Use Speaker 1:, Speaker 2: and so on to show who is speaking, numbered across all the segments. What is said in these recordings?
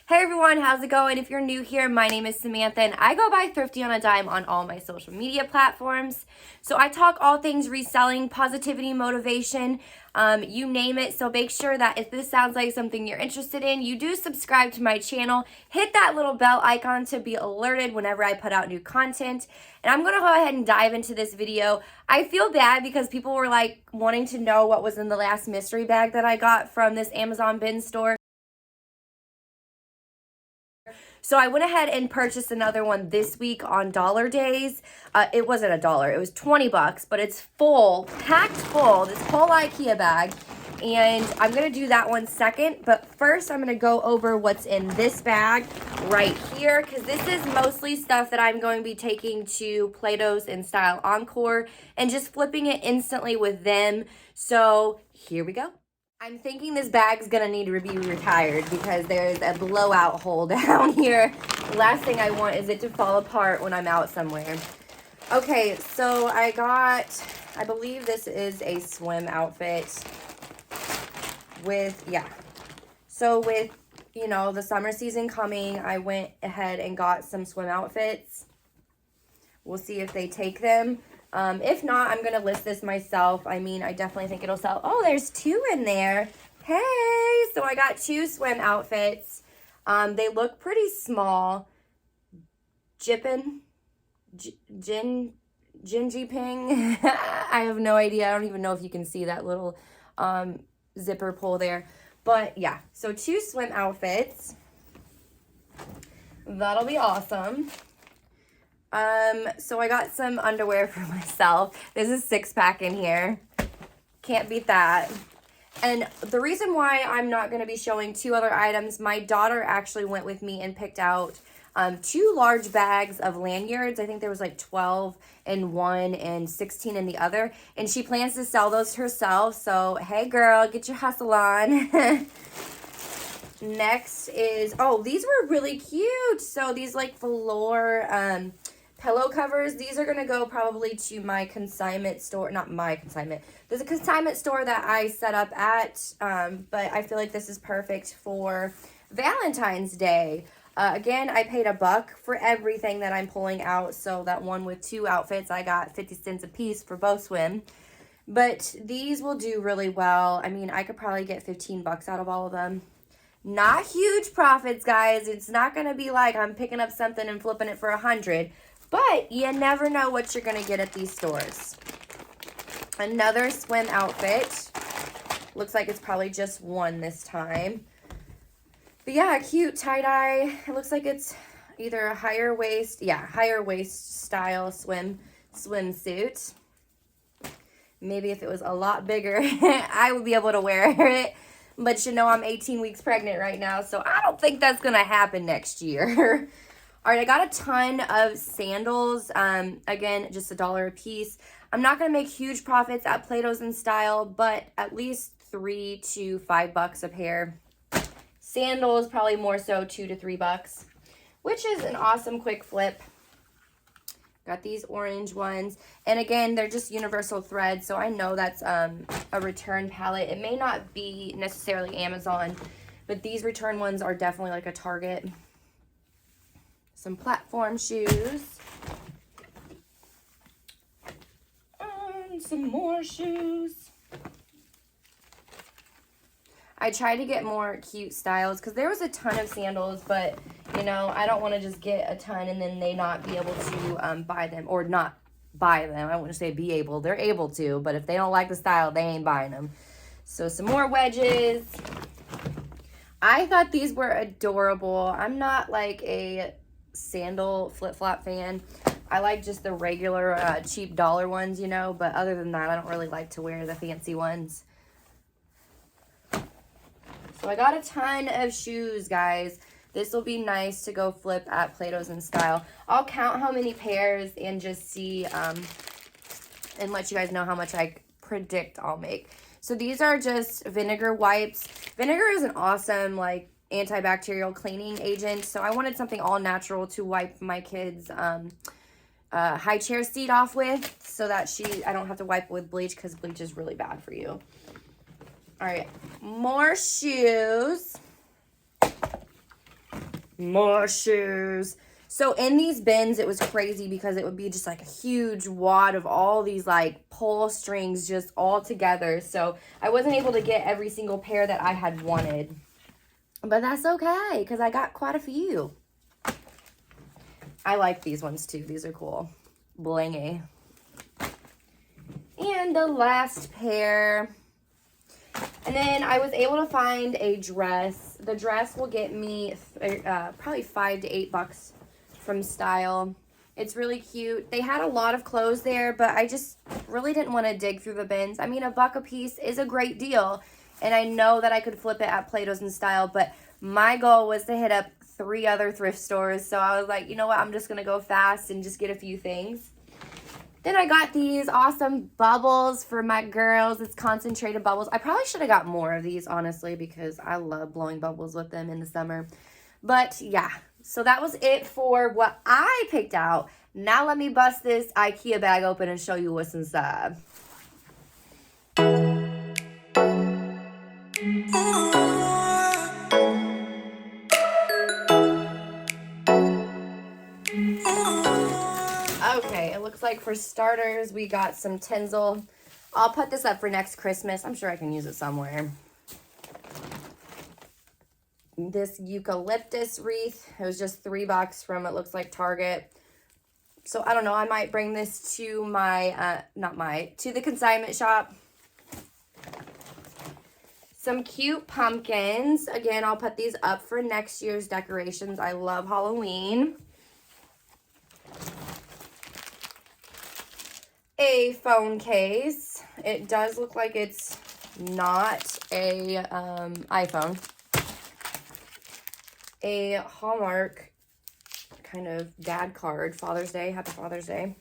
Speaker 1: Hey everyone, how's it going? If you're new here, my name is Samantha and I go by Thrifty on a Dime on all my social media platforms. So I talk all things reselling, positivity, motivation, you name it. So make sure that if this sounds like something you're interested in, you do subscribe to my channel. Hit that little bell icon to be alerted whenever I put out new content. And I'm going to go ahead and dive into this video. I feel bad because people were like wanting to know what was in the last mystery bag that I got from this Amazon bin store. So I went ahead and purchased another one this week on dollar days. It wasn't $1, it was 20 bucks, but it's full, packed full, this whole IKEA bag. And I'm gonna do that one second, but first I'm gonna go over what's in this bag right here, because this is mostly stuff that I'm going to be taking to Plato's and Style Encore and just flipping it instantly with them. So here we go. I'm thinking this bag's gonna need to be retired because there's a blowout hole down here. The last thing I want is it to fall apart when I'm out somewhere. Okay, so I got, I believe this is a swim outfit with, So with, you know, the summer season coming, I went ahead and got some swim outfits. We'll see if they take them. If not, I'm going to list this myself. I mean, I definitely think it'll sell. Oh, there's two in there. Hey, so I got two swim outfits. They look pretty small. Jippin, Jinji Ping. I have no idea. I don't even know if you can see that little zipper pull there. But yeah, so two swim outfits. That'll be awesome. So I got some underwear for myself. There's a 6-pack in here. Can't beat that. And the reason why I'm not going to be showing two other items, my daughter actually went with me and picked out 2 large bags of lanyards. I think there was like 12 in one and 16 in the other. And she plans to sell those herself. So, hey girl, get your hustle on. Next is, oh, these were really cute. So these like velour pillow covers. These are going to go probably to my consignment store. Not my consignment. There's a consignment store that I set up at, but I feel like this is perfect for Valentine's Day. Again, I paid $1 for everything that I'm pulling out. So that one with 2 outfits, I got 50 cents a piece for both swim. But these will do really well. I mean, I could probably get 15 bucks out of all of them. Not huge profits, guys. It's not going to be like I'm picking up something and flipping it for 100. But you never know what you're going to get at these stores. Another swim outfit. Looks like it's probably just one this time. But yeah, cute tie-dye. It looks like it's either a higher waist style swimsuit. Maybe if it was a lot bigger, I would be able to wear it. But you know, I'm 18 weeks pregnant right now, so I don't think that's going to happen next year. All right, I got a ton of sandals. Again, just $1 a piece. I'm not going to make huge profits at Plato's and Style, but at least $3 to $5 a pair. Sandals, probably more so $2 to $3, which is an awesome quick flip. Got these orange ones. And again, they're just universal thread, so I know that's a return palette. It may not be necessarily Amazon, but these return ones are definitely like a Target. Some platform shoes. And some more shoes. I tried to get more cute styles because there was a ton of sandals, but, you know, I don't want to just get a ton and then they not be able to buy them. Or not buy them. I wouldn't say be able. They're able to, but if they don't like the style, they ain't buying them. So some more wedges. I thought these were adorable. I'm not like a sandal flip-flop fan. I like just the regular cheap dollar ones, you know, but other than that, I don't really like to wear the fancy ones. So I got a ton of shoes, guys. This will be nice to go flip at Plato's and Style. I'll count how many pairs and just see and let you guys know how much I predict I'll make. So these are just vinegar wipes. Vinegar is an awesome like antibacterial cleaning agent. So I wanted something all natural to wipe my kids' high chair seat off with, so that I don't have to wipe it with bleach because bleach is really bad for you. All right, more shoes. More shoes. So in these bins, it was crazy because it would be just like a huge wad of all these like pull strings just all together. So I wasn't able to get every single pair that I had wanted. But that's okay because I got quite a few. I like these ones too. These are cool. Blingy. And the last pair. And then I was able to find a dress. The dress will get me probably $5 to $8 from Style. It's really cute. They had a lot of clothes there, but I just really didn't want to dig through the bins. I mean, $1 a piece is a great deal, and I know that I could flip it at Plato's and Style, but my goal was to hit up 3 other thrift stores, so I was like, you know what, I'm just going to go fast and just get a few things. Then I got these awesome bubbles for my girls. It's concentrated bubbles. I probably should have got more of these, honestly, because I love blowing bubbles with them in the summer. But, yeah. So that was it for what I picked out. Now let me bust this IKEA bag open and show you what's inside. Okay, it looks like for starters, we got some tinsel. I'll put this up for next Christmas. I'm sure I can use it somewhere. This eucalyptus wreath, it was just $3 from, it looks like, Target. So I don't know, I might bring this to my, to the consignment shop. Some cute pumpkins. Again, I'll put these up for next year's decorations. I love Halloween. A phone case. It does look like it's not a iPhone. A Hallmark kind of dad card. Father's Day. Happy Father's Day.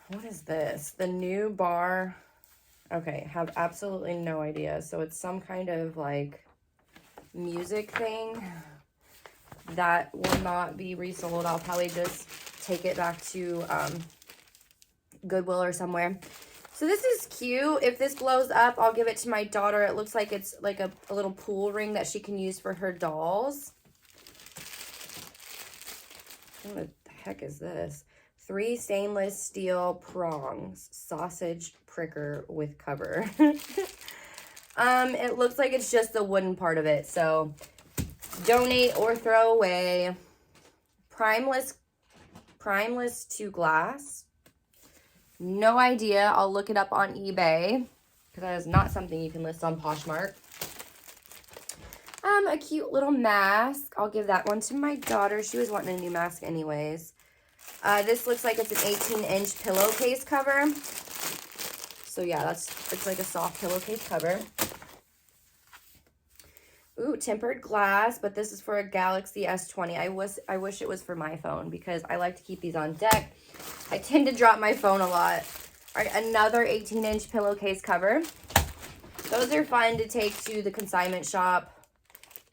Speaker 1: What is this? The new bar. Okay, have absolutely no idea. So it's some kind of like music thing that will not be resold. I'll probably just take it back to Goodwill or somewhere. So this is cute. If this blows up, I'll give it to my daughter. It looks like it's like a little pool ring that she can use for her dolls. What the heck is this? 3 stainless steel prongs. Sausage pricker with cover. It looks like it's just the wooden part of it. So donate or throw away. Primeless to glass. No idea. I'll look it up on eBay because that is not something you can list on Poshmark. A cute little mask. I'll give that one to my daughter. She was wanting a new mask anyways. This looks like it's an 18-inch pillowcase cover. So yeah, it's like a soft pillowcase cover. Ooh, tempered glass, but this is for a Galaxy S20. I wish it was for my phone because I like to keep these on deck. I tend to drop my phone a lot. All right, another 18-inch pillowcase cover. Those are fun to take to the consignment shop.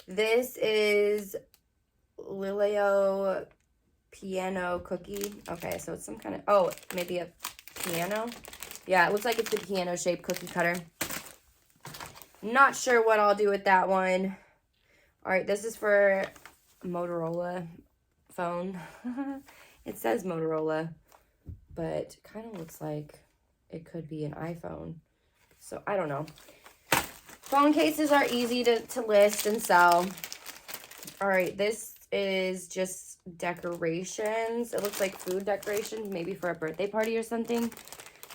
Speaker 1: This is Lilio piano cookie. Okay, so it's some kind of, oh, maybe a piano. Yeah, it looks like it's the piano shaped cookie cutter. Not sure what I'll do with that one. All right, this is for Motorola phone. It says Motorola, but kind of looks like it could be an iPhone. So I don't know. Phone cases are easy to list and sell. All right, this is just decorations. It looks like food decorations, maybe for a birthday party or something.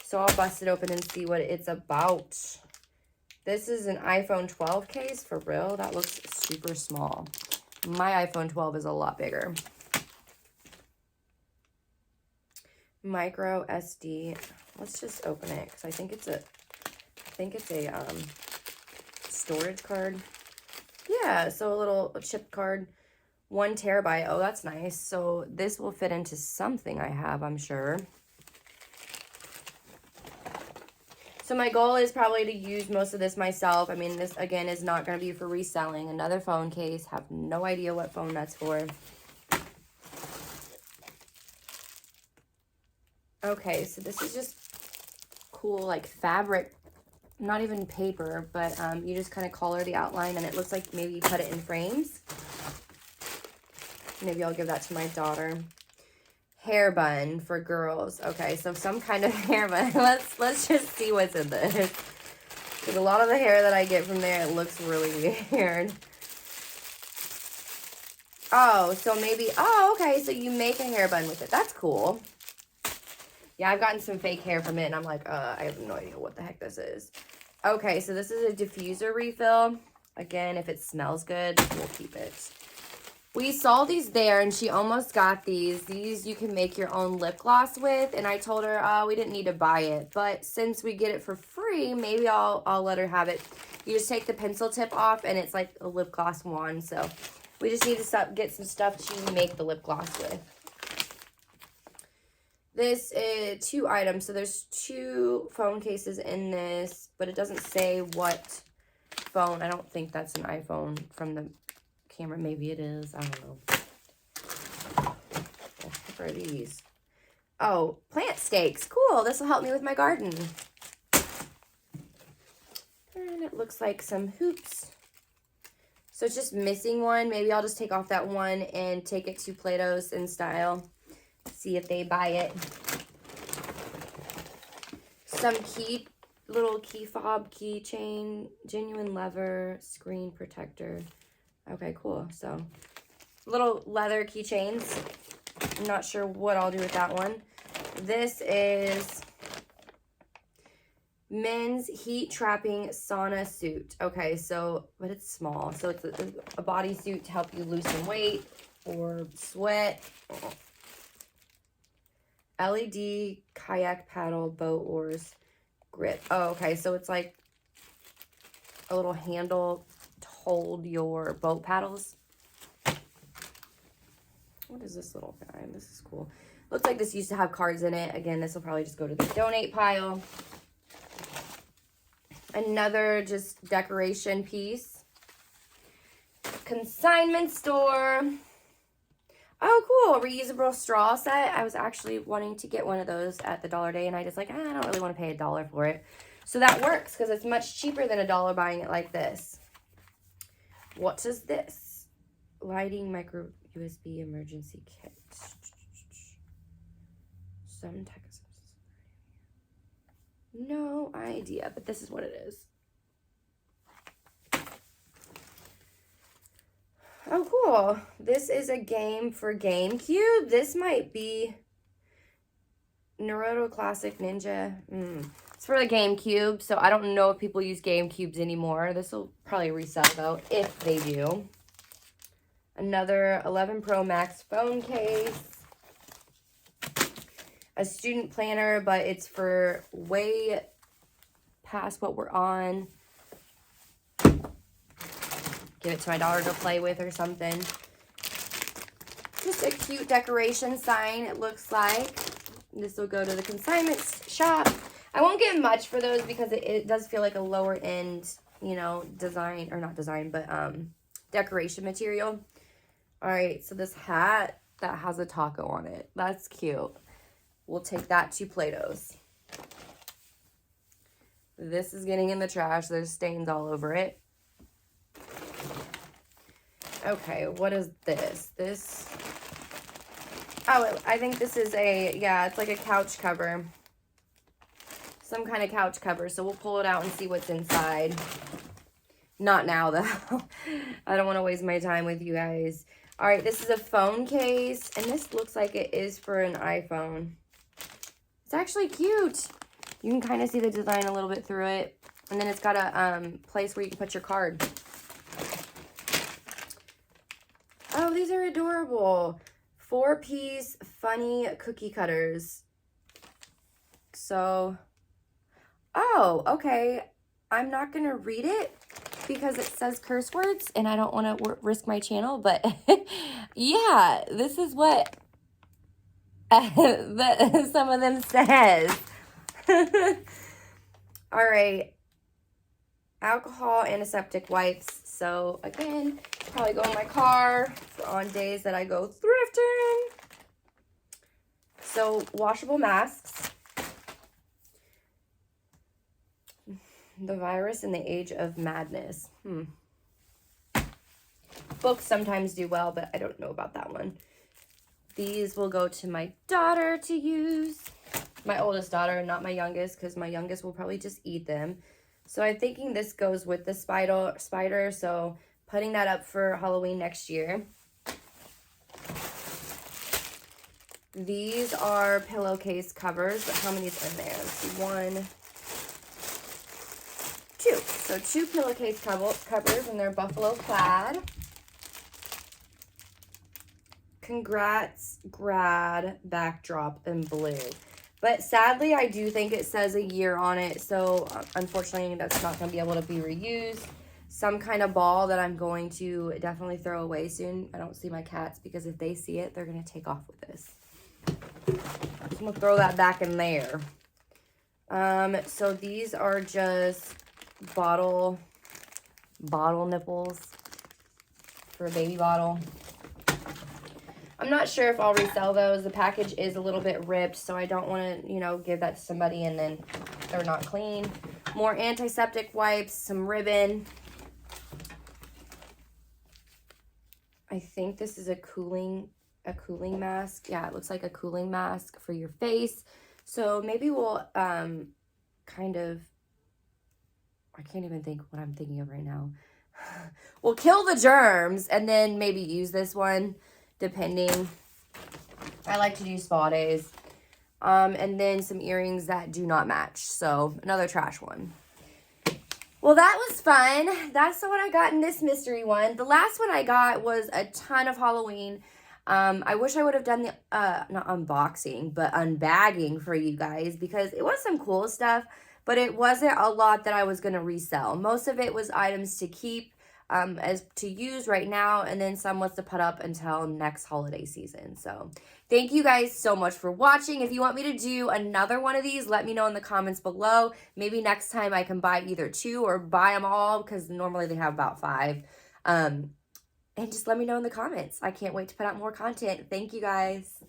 Speaker 1: So I'll bust it open and see what it's about. This is an iPhone 12 case, for real. That looks super small. My iPhone 12 is a lot bigger. Micro SD. Let's just open it because I think it's a storage card. Yeah, so a little chip card. 1 terabyte. Oh, that's nice. So this will fit into something I have, I'm sure. So my goal is probably to use most of this myself. I mean, this, again, is not going to be for reselling. Another phone case. Have no idea what phone that's for. Okay, so this is just cool, like fabric. Not even paper, but you just kind of color the outline, and it looks like maybe you put it in frames. Maybe I'll give that to my daughter. Hair bun for girls. Okay, so some kind of hair bun. Let's just see what's in this. Because a lot of the hair that I get from there, it looks really weird. Oh, so maybe, oh, okay, so you make a hair bun with it. That's cool. Yeah, I've gotten some fake hair from it, and I'm like, I have no idea what the heck this is. Okay, so this is a diffuser refill. Again, if it smells good, we'll keep it. We saw these there, and she almost got these. These you can make your own lip gloss with, and I told her, we didn't need to buy it. But since we get it for free, maybe I'll let her have it. You just take the pencil tip off, and it's like a lip gloss wand, so... We just need to get some stuff to make the lip gloss with. This is 2 items. So there's 2 phone cases in this, but it doesn't say what phone. I don't think that's an iPhone from the camera. Maybe it is. I don't know. What are these? Oh, plant stakes. Cool. This will help me with my garden. And it looks like some hoops. So it's just missing one. Maybe I'll just take off that one and take it to Plato's in style. See if they buy it. Some little key fob, keychain, genuine leather, screen protector. Okay, cool. So little leather keychains. I'm not sure what I'll do with that one. This is men's heat trapping sauna suit. Okay, so, but it's small. So it's a bodysuit to help you loosen weight or sweat. LED kayak paddle, boat oars, grip. Oh, okay, so it's like a little handle to hold your boat paddles. What is this little guy? This is cool. Looks like this used to have cards in it. Again, this will probably just go to the donate pile. Another just decoration piece. Consignment store. Oh, cool. Reusable straw set. I was actually wanting to get one of those at the Dollar Day, and I just like, I don't really want to pay $1 for it. So that works because it's much cheaper than $1 buying it like this. What is this? Lighting micro USB emergency kit. Some type of... No idea, but this is what it is. Oh, cool. This is a game for GameCube. This might be Naruto Classic Ninja. It's for the GameCube, so I don't know if people use GameCubes anymore. This will probably resell, though, if they do. Another 11 Pro Max phone case. A student planner, but it's for way past what we're on. Give it to my daughter to play with or something. Just a cute decoration sign, it looks like. This will go to the consignment shop. I won't get much for those because it does feel like a lower end, you know, design, or not design, but decoration material. All right, so this hat that has a taco on it. That's cute. We'll take that to Plato's. This is getting in the trash. There's stains all over it. Okay, what is this? This... Oh, I think this is a... Yeah, it's like a couch cover. Some kind of couch cover. So we'll pull it out and see what's inside. Not now, though. I don't want to waste my time with you guys. All right, this is a phone case. And this looks like it is for an iPhone. It's actually cute. You can kind of see the design a little bit through it. And then it's got a place where you can put your card. Oh, these are adorable. 4-piece funny cookie cutters. So, oh, okay. I'm not going to read it because it says curse words and I don't want to risk my channel. But yeah, this is what some of them says. All right. Alcohol antiseptic wipes. So again, probably go in my car on days that I go thrifting. So washable masks. The virus in the age of madness. Books sometimes do well, but I don't know about that one. These will go to my daughter to use. My oldest daughter, not my youngest, because my youngest will probably just eat them. So I'm thinking this goes with the spider, so putting that up for Halloween next year. These are pillowcase covers, but how many's in there? Let's see, 1, 2. So 2 pillowcase covers, and they're buffalo plaid. Congrats, grad backdrop in blue. But sadly, I do think it says a year on it, so unfortunately, that's not going to be able to be reused. Some kind of ball that I'm going to definitely throw away soon. I don't see my cats, because if they see it, they're going to take off with this. I'm going to throw that back in there. So these are just bottle nipples for a baby bottle. I'm not sure if I'll resell those. The package is a little bit ripped, so I don't want to, you know, give that to somebody and then they're not clean. More antiseptic wipes, some ribbon. I think this is a cooling mask. Yeah, it looks like a cooling mask for your face. So maybe we'll kind of, I can't even think what I'm thinking of right now. We'll kill the germs and then maybe use this one, depending. I like to do spa days. And then some earrings that do not match. So another trash one. Well, that was fun. That's what I got in this mystery one. The last one I got was a ton of Halloween. I wish I would have done the, not unboxing, but unbagging for you guys, because it was some cool stuff, but it wasn't a lot that I was going to resell. Most of it was items to keep, as to use right now, and then some was to put up until next holiday season. So thank you guys so much for watching. If you want me to do another one of these, let me know in the comments below. Maybe next time I can buy either 2 or buy them all, because normally they have about 5. And just let me know in the comments. I can't wait to put out more content. Thank you guys.